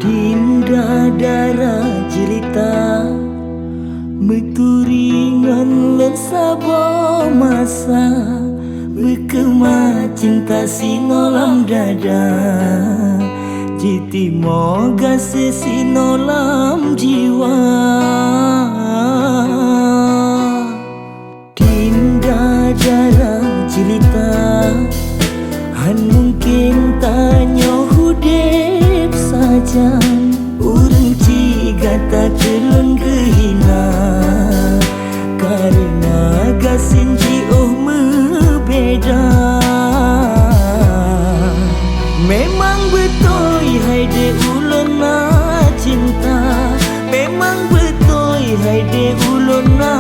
Dinda darah jelita Meturingan len sabo masa Berkemah cinta sinolam dada Jiti moga sesinolam jiwa Dinda darah jelita Han mungkin tanya hudep saja Urang ciga tak telun kehina Karena gasin jioh membeda Memang betul hai de ulun na cinta Memang betul hai de ulun na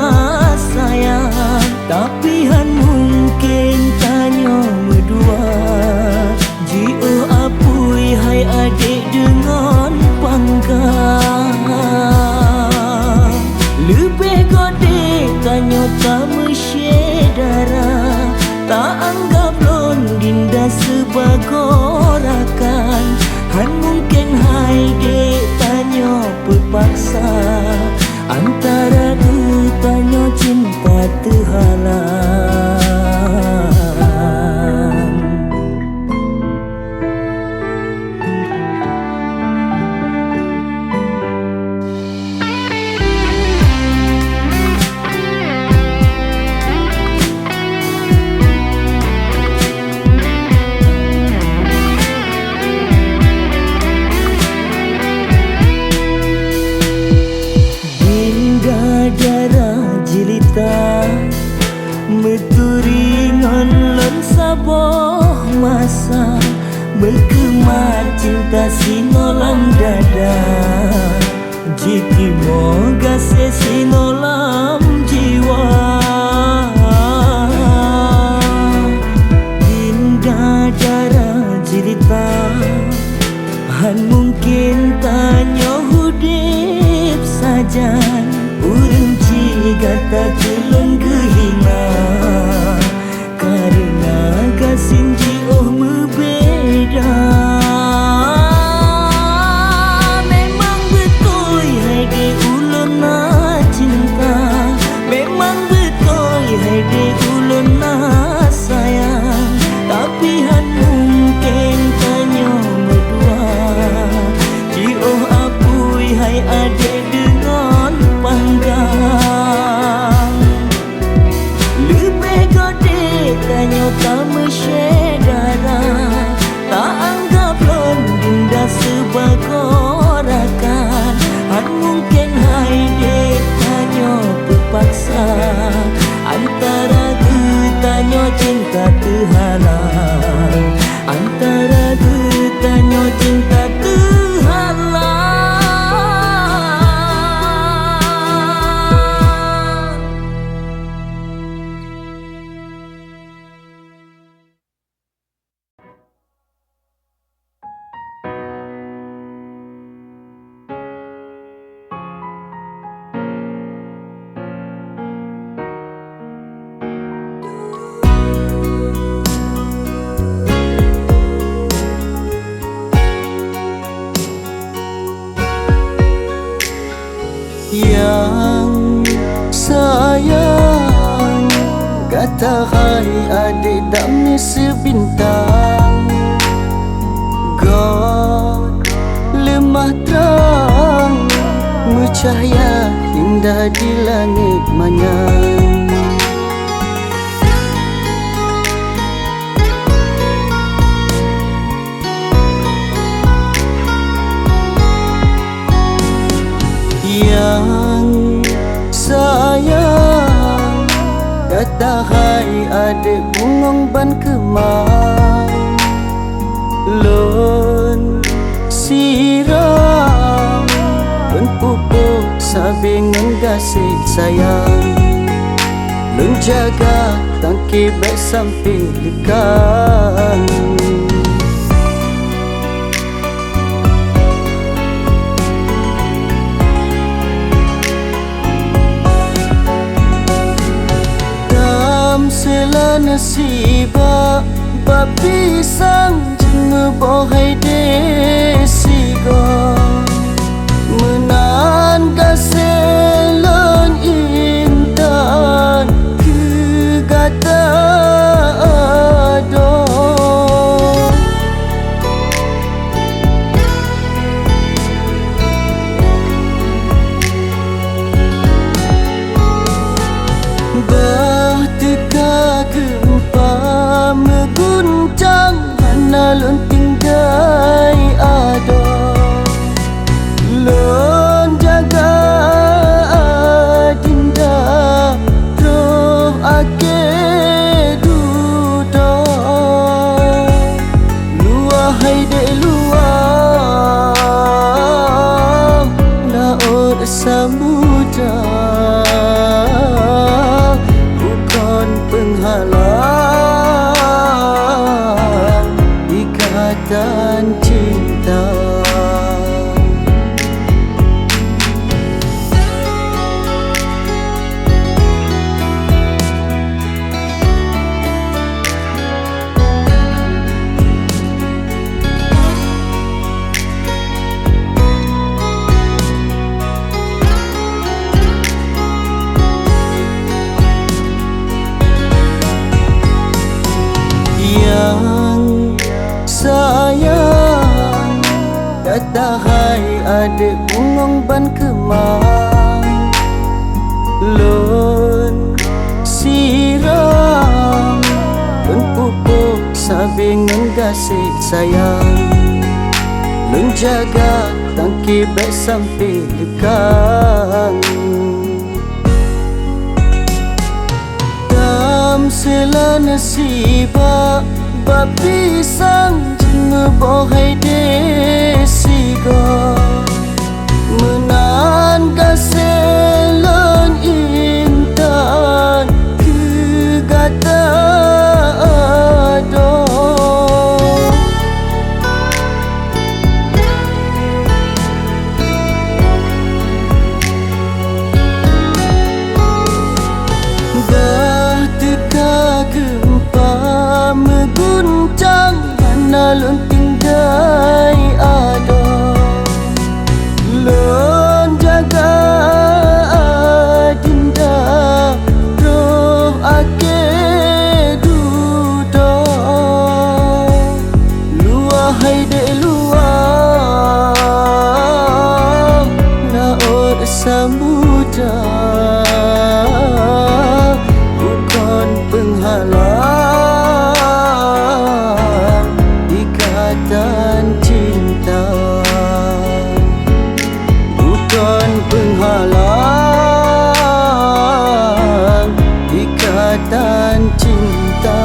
sayang Tapi han mungkin tanya medua Jio apui hai adik dengan panggang Lebih gede tanya tak mesyedara Tak anggap lon dinda sebagai rakan Han mungkin hai dek tanya terpaksa Antara tu tanya cinta terhalang Meturingan len saboh masa Berkemar cinta sinolam dada Jiti moga sesinolam jiwa Dinda darah jelita Han mungkin tanya hudip saja Urang ciga tak telun kehina Karena gasin jioh membeda Memang betul hai de ulun na cinta Memang betul hai de ulun na sayang Tapi han mungkin tanya medua Jioh apui hai adik dengan panggang Lebih gede tanya tak mesyedara Tak anggap lon dinda sebagai rakan Han mungkin hai dek tanya terpaksa Antara tu tanya cinta terhalang Antara tu tanya cinta terhalang Yang sayang kata hai adik damai sebintang God lemah terang Bercahaya indah di langit manyang Yang sayang kata hai adik bungong ban kemang Lon siram Lon pupuk sabing ngasih sayang Lon jaga tangki baik samping dekat Sela nasiba babi sang jeng bohai desigo lon tinggai ada lon jaga dinda roh ake duda luah hai de luah laut samudra bukan penghalang ikatan cinta. Yang sayang kata hai adik bungong ban kemang lon siram lon pupuk sabi ngasih sayang lon jaga tangki baik sampai lekang dam sela nasiba bab pisang jenga bohai desiga menan gaselon intan kegata ado dah teka gempa mengguncang mana lon tinggai ada lon jaga dinda roh ake duda luah hai de luah laut samudra bukan penghalang ikatan cinta bukan penghalang ikatan cinta.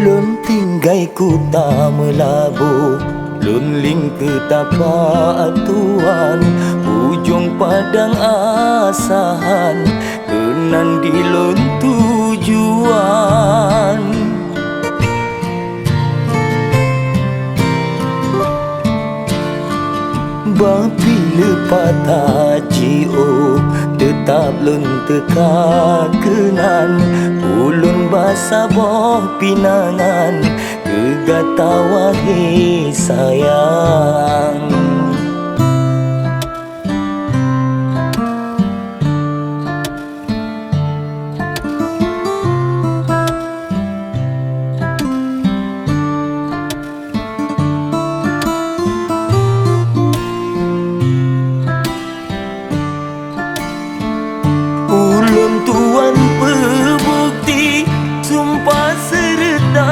Lun tinggai ku tak melabuh lun ling ke tapak tuan ujung padang asahan kenan di lun tujuan bila patah jiu tetap lun teka kenan ulun basa boh pinangan kegata wahai sayang. Tuan perbukti sumpah serta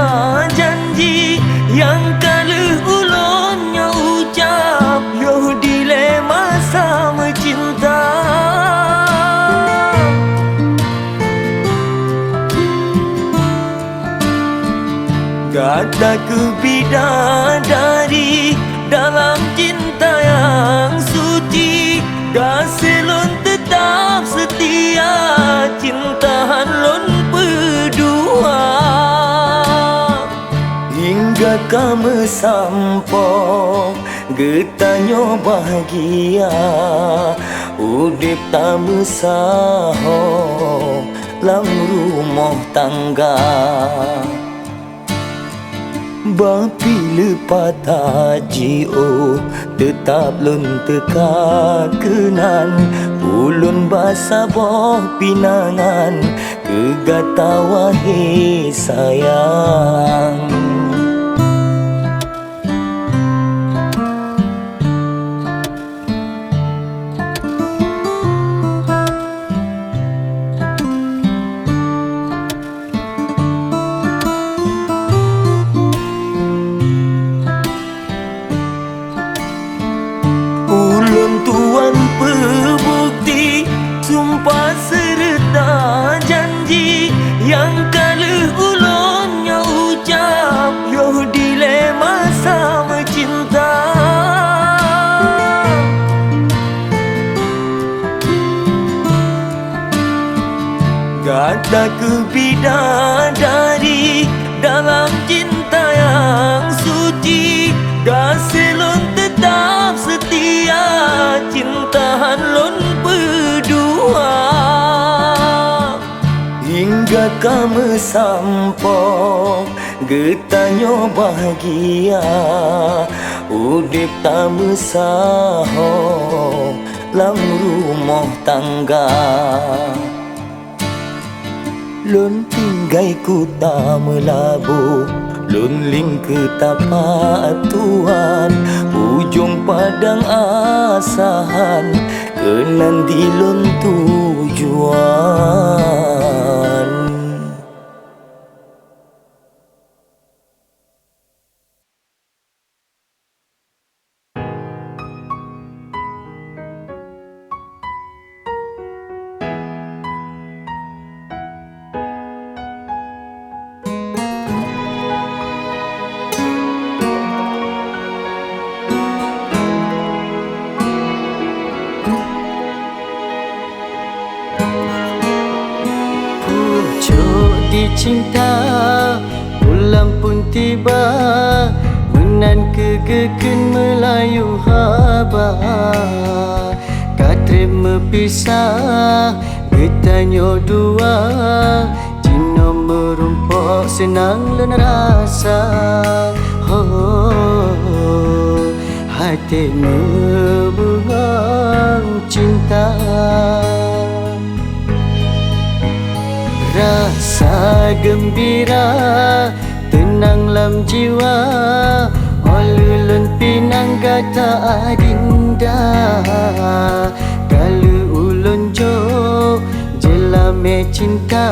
janji yang kala ulunnya ucap yo dilema sama cinta kata ke bidadari dalam cinta yang suci gaselon tetap setia cintaan lon berdua hingga kamu sampo getanyo bahagia udip tamu saho lam rumah tangga Bapila patah jio tetap lun teka kenan ulun basa boh pinangan kegata wahai sayang. Tuan perbukti sumpah serta janji yang kala ulunnya ucap yo dilema sama cinta. Kata ke bidadari dalam cinta yang suci, gaselon tetap setia, cintaan lon berdua hingga kamu sampo getanyo bahagia udip tamu saho lam rumah tangga. Lun tinggai ku tak melabuh, lun ling ke tapak Tuhan, ujung padang asahan kenan di lun tujuan. Cinta bulan pun tiba menan kegeken Melayu haba katrem pisah getanyo dua cino merumpok senang len rasa hati ngebungang cinta. Rasa gembira tenang lam jiwa olulun pinang kata adinda kalau ulun jo jelame cinta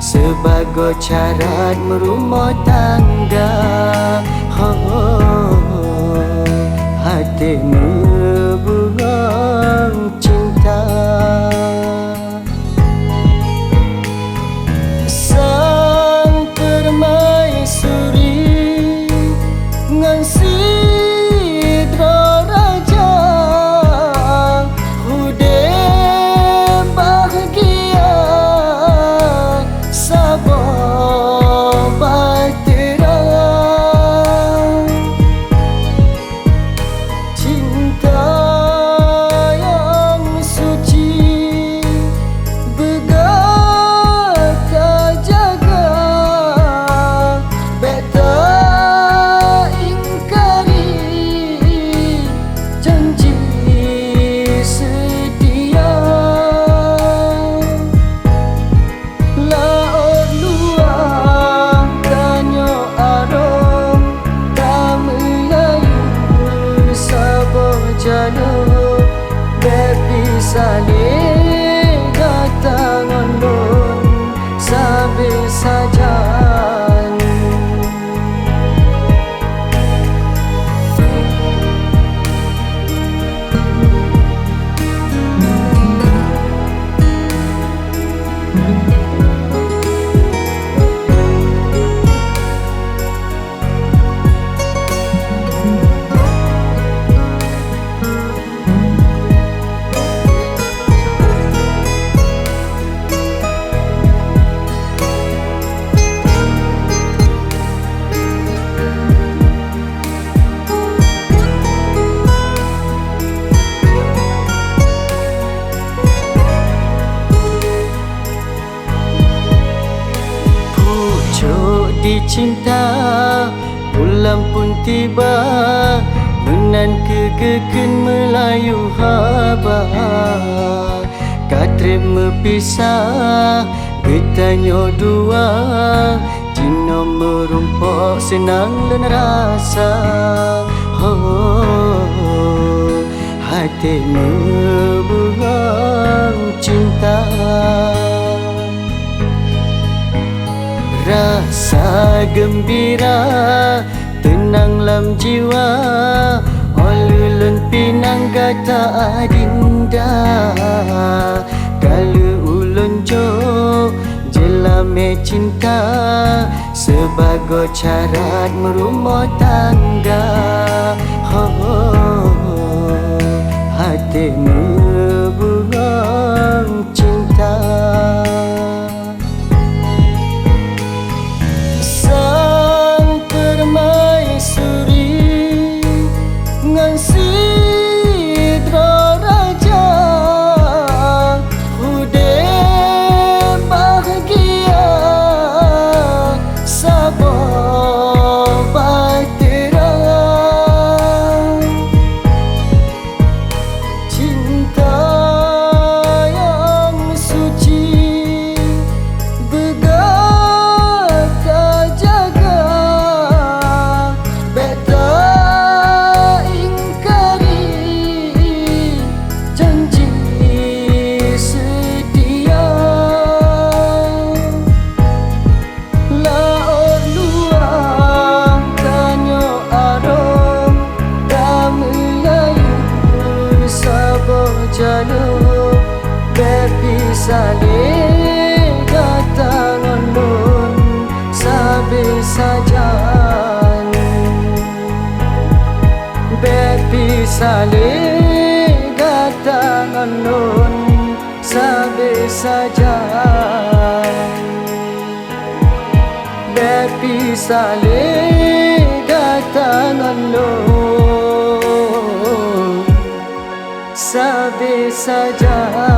sebagai syarat merumah tangga. Hati ngebungang cinta. Cinta malam pun tiba, menan kegeken Melayu haba. Katrem pisah, getanyo dua, Cino merumpok senang dan rasa. Oh, hati membuang cinta. Rasa gembira tenang lam jiwa, olulun pinang kata adinda. Kalau ulun jo jelame cinta, sebagai syarat merumah tangga. Oh, hati membuang cinta. Sang permaisuri ngan sidra raja, ude bahagia sabo bahtera. Cinta yang suci bergata jaga, beta ingkari janji setia. Laut luang tanyo arom, Melayu sabo jalur, berpisah datang ulun sabe sajan. Berpisah datang ulun sabe sajan. Berpisah datang ulun sabe sajan.